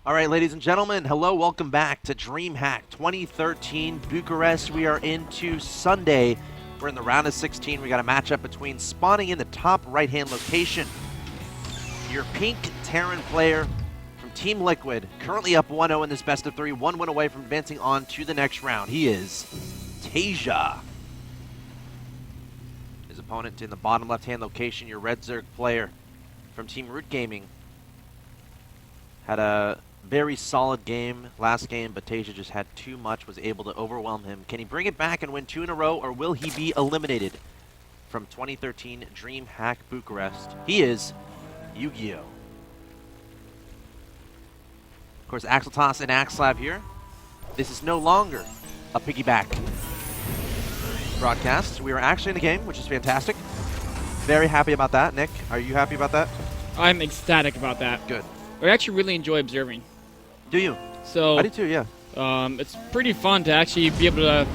All right, ladies and gentlemen, hello, welcome back to DreamHack 2013 Bucharest. We are into Sunday. We're in the round of 16. We got a matchup between spawning in the top right-hand location. Your pink Terran player from Team Liquid, currently up 1-0 in this best of 3, 1 win away from advancing on to the next round. He is Taeja. His opponent in the bottom left-hand location, your red Zerg player from Team Root Gaming. Had a very solid game last game, but Taeja just had too much, was able to overwhelm him. Can he bring it back and win 2 in a row, or will he be eliminated from 2013 DreamHack Bucharest? He is YuGiOh. Of course, Axel Toss and Axlab here. This is no longer a piggyback broadcast. We are actually in the game, which is fantastic. Very happy about that. Nick, are you happy about that? I'm ecstatic about that. Good. I actually really enjoy observing. Do you? So I do too, yeah. It's pretty fun to actually be able to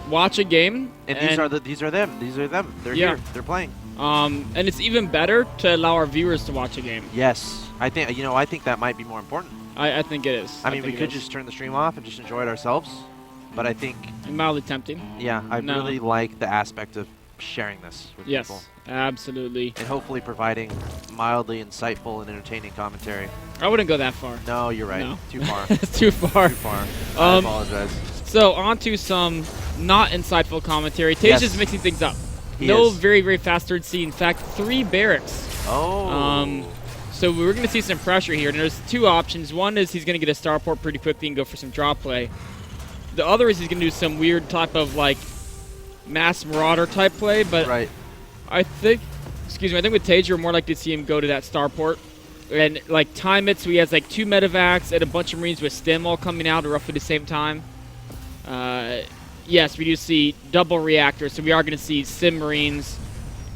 watch a game. And these are them. These are them. They're here. They're playing. And it's even better to allow our viewers to watch a game. Yes. I think that might be more important. I think it is. I mean, we could just turn the stream off and just enjoy it ourselves. But I think mildly tempting. Yeah, I really like the aspect of sharing this with people. Yes, absolutely. And hopefully providing mildly insightful and entertaining commentary. I wouldn't go that far. No, you're right. No. Too far. It's too far. Too far. I apologize. So on to some not insightful commentary. Taeja's mixing things up. No very, very fast third C. In fact, 3 barracks. Oh. So we're going to see some pressure here. And there's 2 options. One is he's going to get a starport pretty quickly and go for some draw play. The other is he's going to do some weird type of like mass marauder type play. But I think, I think with Taeja, we're more likely to see him go to that starport and like time it so he has like 2 medevacs and a bunch of Marines with stim all coming out at roughly the same time. Yes, we do see double reactors, so we are going to see sim Marines.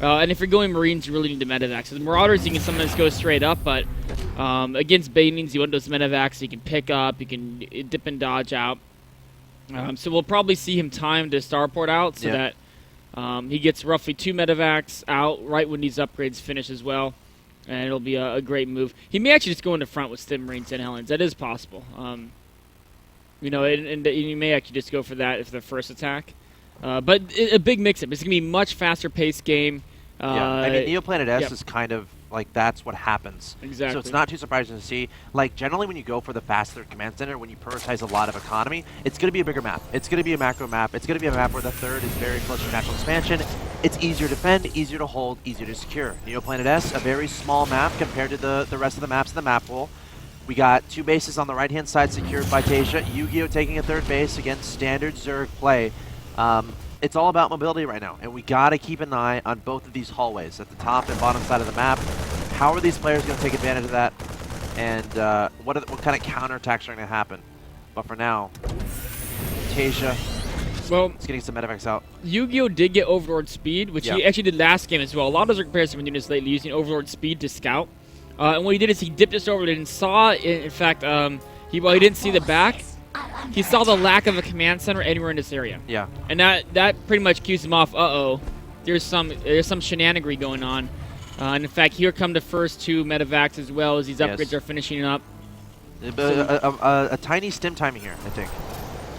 And if you're going Marines, you really need the medevacs. So the Marauders, you can sometimes go straight up, but against Banings, you want those medevacs you can pick up, you can dip and dodge out. So we'll probably see him time to starport out so that he gets roughly 2 medevacs out right when these upgrades finish as well. And it'll be a great move. He may actually just go into front with Stim Marines and Helens. That is possible. And you may actually just go for that if the first attack. But a big mix-up. It's going to be a much faster-paced game. I mean, Neoplanet S is kind of like that's what happens. Exactly. So it's not too surprising to see. Like, generally when you go for the fast third command center, when you prioritize a lot of economy, it's going to be a bigger map. It's going to be a macro map. It's going to be a map where the third is very close to natural expansion. It's easier to defend, easier to hold, easier to secure. Neoplanet S, a very small map compared to the rest of the maps in the map pool. We got 2 bases on the right-hand side secured by Taeja. YuGiOh taking a 3rd base against standard Zerg play. It's all about mobility right now, and we got to keep an eye on both of these hallways at the top and bottom side of the map. How are these players going to take advantage of that, and what kind of counterattacks are going to happen? But for now, Taeja is getting some medevacs out. YuGiOh did get Overlord Speed, which he actually did last game as well. A lot of Zerg players have been doing this lately, using Overlord Speed to scout. And what he did is he dipped his Overlord and saw, in fact, while he didn't see the back, he saw the lack of a command center anywhere in this area. Yeah. And that pretty much cues him off, there's some shenanigery going on. And in fact, here come the first 2 medevacs as well as these upgrades are finishing up. A tiny stim timing here, I think.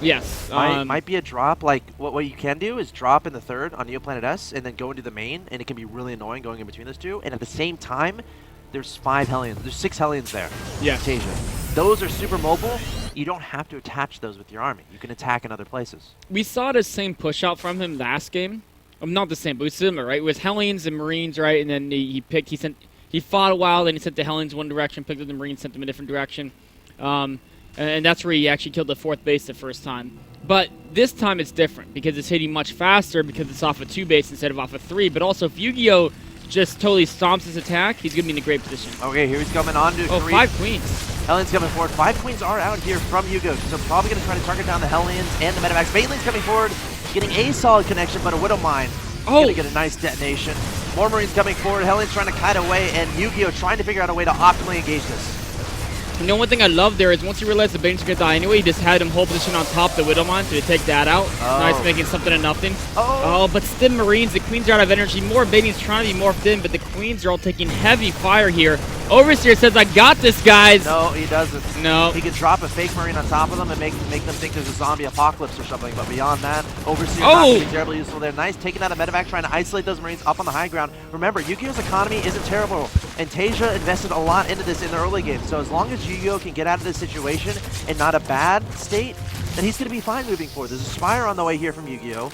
Yes. Might be a drop. Like, what you can do is drop in the 3rd on Neoplanet S and then go into the main, and it can be really annoying going in between those 2. And at the same time, there's 5 Hellions. There's 6 Hellions there. Yeah. Taeja. Those are super mobile. You don't have to attach those with your army. You can attack in other places. We saw the same push out from him last game. Not the same, but it was similar, right? It was Hellions and Marines, right? And then he fought a while, then he sent the Hellions one direction, picked up the Marines, sent them a different direction. And that's where he actually killed the 4th base the first time. But this time it's different because it's hitting much faster because it's off of 2 base instead of off of 3. But also if YuGiOh just totally stomps his attack, he's going to be in a great position. Okay, here he's coming on to 3. 5 Queens. Hellions coming forward. 5 Queens are out here from YuGiOh, so probably going to try to target down the Hellions and the medevacs. Baneling's coming forward, getting a solid connection, but a Widow Mine going to get a nice detonation. More Marines coming forward. Hellions trying to kite away, and YuGiOh trying to figure out a way to optimally engage this. You know, one thing I love there is once he realized the Banings were going to die anyway, he just had him hold position on top of the Widow Mine, so to take that out. Nice, making something of nothing. Oh, but Stim Marines, the Queens are out of energy. More Banings trying to be morphed in, but the Queens are all taking heavy fire here. Overseer says, I got this, guys. No, he doesn't. No. He can drop a fake Marine on top of them and make them think there's a zombie apocalypse or something, but beyond that, Overseer not going to be terribly useful there. Nice, taking out a medevac, trying to isolate those Marines up on the high ground. Remember, YuGiOh's economy isn't terrible, and Taeja invested a lot into this in the early game, so as long as YuGiOh can get out of this situation in not a bad state, then he's going to be fine moving forward. There's a Spire on the way here from YuGiOh.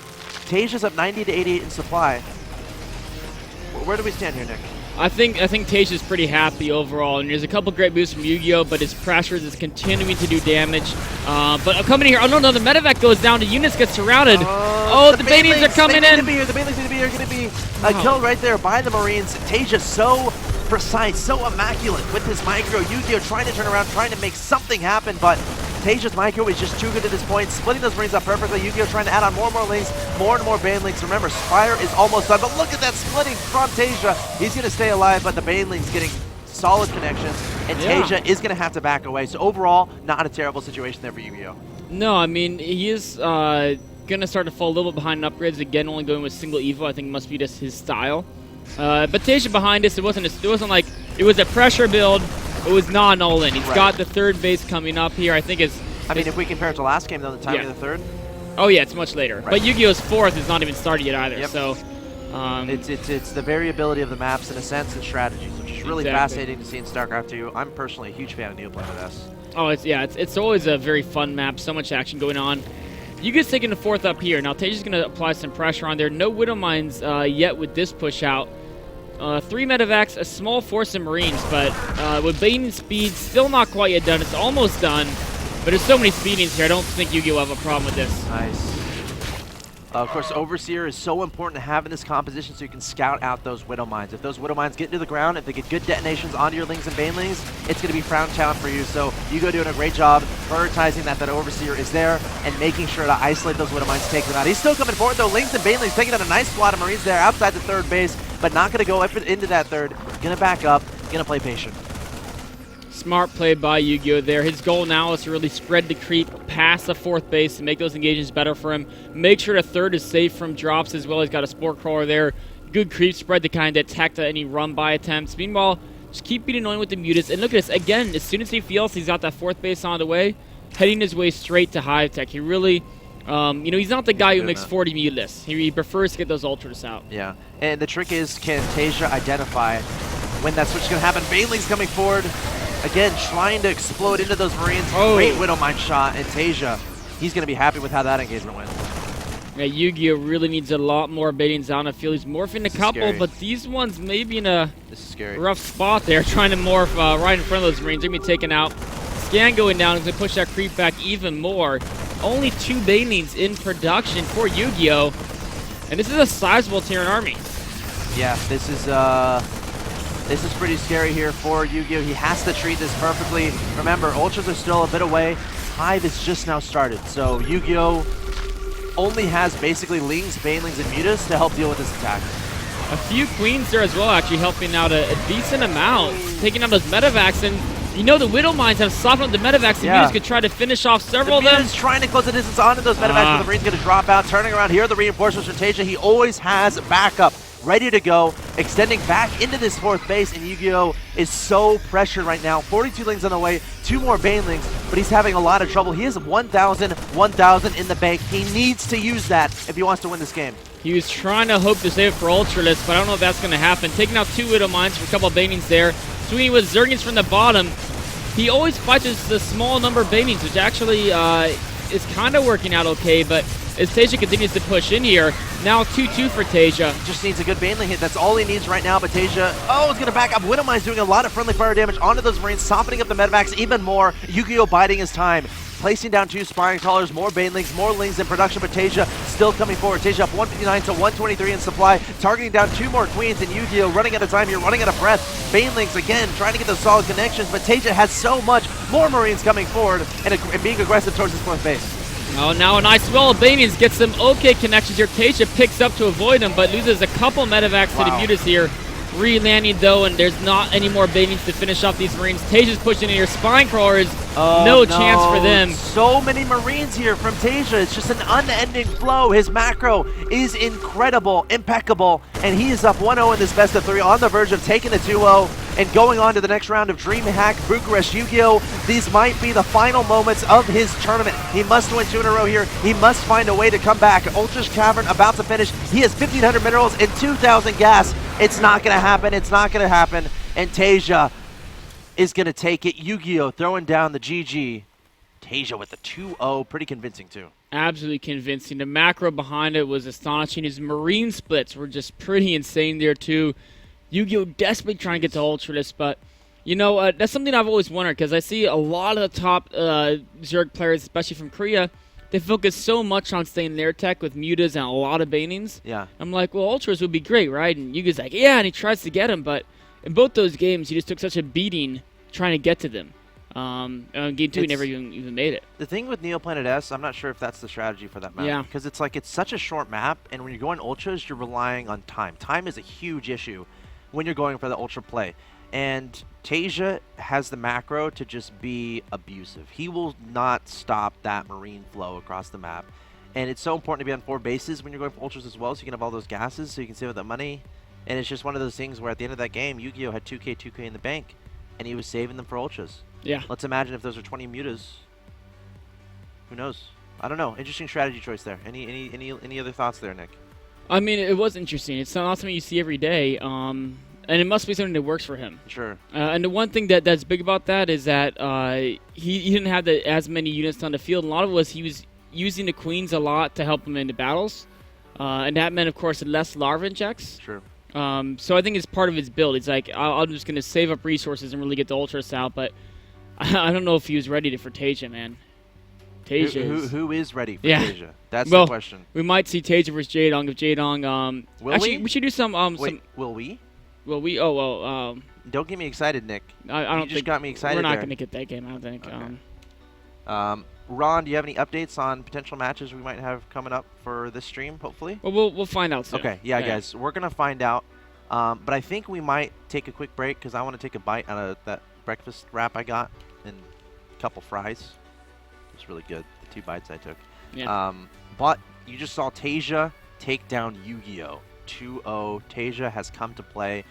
Taeja's up 90 to 88 in supply. Where do we stand here, Nick? I think Taeja's pretty happy overall, and there's a couple great boosts from YuGiOh, but his pressures is continuing to do damage. But coming here, oh no, the medevac goes down, the units get surrounded. Oh, the Banings are coming in. The Banelings need to be here, going to be killed right there by the Marines. Taeja so precise, so immaculate with his micro. YuGiOh trying to turn around, trying to make something happen, but Taeja's micro is just too good at this point, splitting those Marines up perfectly. YuGiOh trying to add on more and more links, more and more Banelings. Remember, Spire is almost done, but look at that splitting from Taeja. He's going to stay alive, but the Banelings getting solid connections, and Taeja is going to have to back away. So overall, not a terrible situation there for YuGiOh. No, I mean, he is going to start to fall a little bit behind in upgrades. Again, only going with single Evo. I think it must be just his style. But Taeja behind us, it wasn't like it was a pressure build. It was not an all-in. He's got the third base coming up here. I think it's... I mean, if we compare it to last game, though, the timing of the third. Oh, yeah, it's much later. But YuGiOh's fourth is not even started yet either, so... It's the variability of the maps in a sense and strategies, which is really fascinating to see in StarCraft 2. I'm personally a huge fan of Neoplan with S. Oh, it's always a very fun map, so much action going on. YuGiOh's taking the fourth up here. Now, Taeja's going to apply some pressure on there. No Widow Mines yet with this push out. 3 medevacs, a small force of Marines, but with Bane's speed still not quite yet done. It's almost done, but there's so many speedings here. I don't think YuGiOh will have a problem with this. Nice. Of course, Overseer is so important to have in this composition so you can scout out those Widow Mines. If those Widow Mines get into the ground, if they get good detonations onto your Lings and Banelings, it's going to be Frown Town for you. So YuGiOh doing a great job prioritizing that Overseer is there and making sure to isolate those Widow Mines, take them out. He's still coming forward though. Lings and Banelings taking out a nice squad of Marines there outside the third base, but not going to go into that third. Going to back up, going to play patient. Smart play by YuGiOh there. His goal now is to really spread the creep past the fourth base and make those engagements better for him. Make sure the third is safe from drops as well. He's got a Spore Crawler there. Good creep spread to kind of attack any run-by attempts. Meanwhile, just keep being annoying with the mutas. And look at this. Again, as soon as he feels he's got that fourth base on the way, heading his way straight to Hive Tech. He really... he's not the guy who makes 40 mutas. He prefers to get those ultras out. Yeah, and the trick is, can Taeja identify when that switch is going to happen? Baneling's coming forward. Again, trying to explode into those Marines. Great Widow Mine shot, and Taeja, he's going to be happy with how that engagement went. Yeah, YuGiOh really needs a lot more baitings on. I feel he's morphing a couple, but these ones may be in a rough spot there, trying to morph right in front of those Marines. They're going to be taken out. Scan going down is going to push that creep back even more. Only 2 Banelings in production for YuGiOh, and this is a sizable Terran army. Yeah, this is pretty scary here for YuGiOh. He has to treat this perfectly. Remember, Ultras are still a bit away. Hive is just now started, so YuGiOh only has basically Lings, Banelings, and Mutas to help deal with this attack. A few Queens there as well, actually helping out a decent amount, taking out those medevacs, and you know the Widow Mines have softened up the medevacs, and Mutas could try to finish off several of them. Mutas trying to close the distance onto those medevacs, but the Marine's going to drop out, turning around. Here are the reinforcements from Taeja. He always has backup ready to go, extending back into this fourth base, and YuGiOh is so pressured right now. 42 Lings on the way, 2 more Banelings, but he's having a lot of trouble. He has 1,000 in the bank. He needs to use that if he wants to win this game. He was trying to hope to save it for Ultralisk, but I don't know if that's going to happen. Taking out 2 Widow Mines for a couple of Banelings there. Swinging with Zergans from the bottom. He always fights with the small number of Banelings, which actually is kind of working out okay, but as Taeja continues to push in here, now 2-2 for Taeja. Just needs a good Baneling hit. That's all he needs right now, but Taeja, is going to back up. Widow Mine's doing a lot of friendly fire damage onto those Marines, softening up the medevacs even more. YuGiOh biding his time. Placing down 2 Sparring Crawlers, more Banelings, more Lings in production, but Taeja still coming forward. Taeja up 159 to 123 in supply, targeting down 2 more Queens, and YuGiOh running out of time here, running out of breath. Banelings again, trying to get those solid connections, but Taeja has so much more Marines coming forward and being aggressive towards his fourth base. Oh, now a nice swell of Banelings gets some okay connections here. Taeja picks up to avoid them, but loses a couple medevacs to the Mutas here. Re-landing though, and there's not any more Banings to finish off these Marines. Taeja's pushing in here. Spine Crawlers, no chance for them. So many Marines here from Taeja. It's just an unending flow. His macro is incredible, impeccable, and he is up 1-0 in this best of 3, on the verge of taking the 2-0 and going on to the next round of DreamHack Bucharest YuGiOh. These might be the final moments of his tournament. He must win 2 in a row here. He must find a way to come back. Ultra's Cavern about to finish. He has 1,500 minerals and 2,000 gas. It's not going to happen. It's not going to happen. And Taeja is going to take it. YuGiOh throwing down the GG. Taeja with the 2-0. Pretty convincing, too. Absolutely convincing. The macro behind it was astonishing. His Marine splits were just pretty insane there, too. YuGiOh desperately trying to get to Ultra, but, you know, that's something I've always wondered, because I see a lot of the top Zerg players, especially from Korea, they focus so much on staying their tech with mutas and a lot of banings. Yeah. I'm like, well, Ultras would be great, right? And YuGiOh's like, yeah, and he tries to get him, but in both those games, he just took such a beating trying to get to them. In Game 2, he never even made it. The thing with Neoplanet S, I'm not sure if that's the strategy for that map. Yeah. Because it's like, it's such a short map, and when you're going Ultras, you're relying on time. Time is a huge issue when you're going for the Ultra play. And Taeja has the macro to just be abusive. He will not stop that Marine flow across the map. And it's so important to be on 4 bases when you're going for Ultras as well, so you can have all those gases, so you can save up that money. And it's just one of those things where at the end of that game, YuGiOh had 2K in the bank, and he was saving them for Ultras. Yeah. Let's imagine if those are 20 mutas. Who knows? I don't know. Interesting strategy choice there. Any other thoughts there, Nick? I mean, it was interesting. It's not something you see every day. And it must be something that works for him. Sure. And the one thing that's big about that is that he didn't have as many units on the field. A lot of it was he was using the Queens a lot to help him into battles. And that meant, of course, less larva injects. Sure. So I think it's part of his build. It's like, I'm just going to save up resources and really get the Ultras out. But I don't know if he was ready for Taeja, man. Taeja who is ready for Taeja? That's the question. We might see Taeja versus Jaedong. If Jaedong... actually, we should do some... Wait, will we? Well, don't get me excited, Nick. I don't think... You just got me excited. We're not going to get that game, I don't think. Okay. Ron, do you have any updates on potential matches we might have coming up for this stream, hopefully? Well, we'll find out soon. Okay, yeah, guys. We're going to find out. But I think we might take a quick break because I want to take a bite out of that breakfast wrap I got and a couple fries. It was really good, the 2 bites I took. Yeah. But you just saw Taeja take down YuGiOh. 2-0. Taeja has come to play.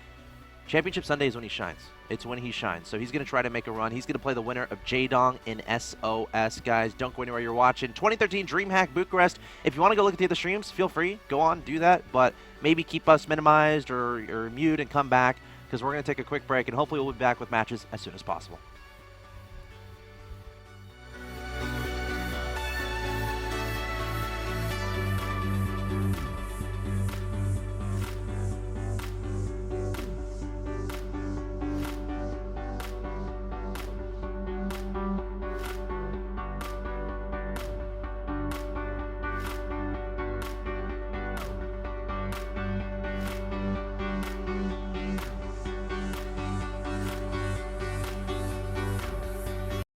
Championship Sunday is when he shines. It's when he shines. So he's going to try to make a run. He's going to play the winner of Jaedong in SOS, guys. Don't go anywhere you're watching. 2013 DreamHack Bucharest. If you want to go look at the other streams, feel free. Go on, do that. But maybe keep us minimized or mute and come back because we're going to take a quick break, and hopefully we'll be back with matches as soon as possible.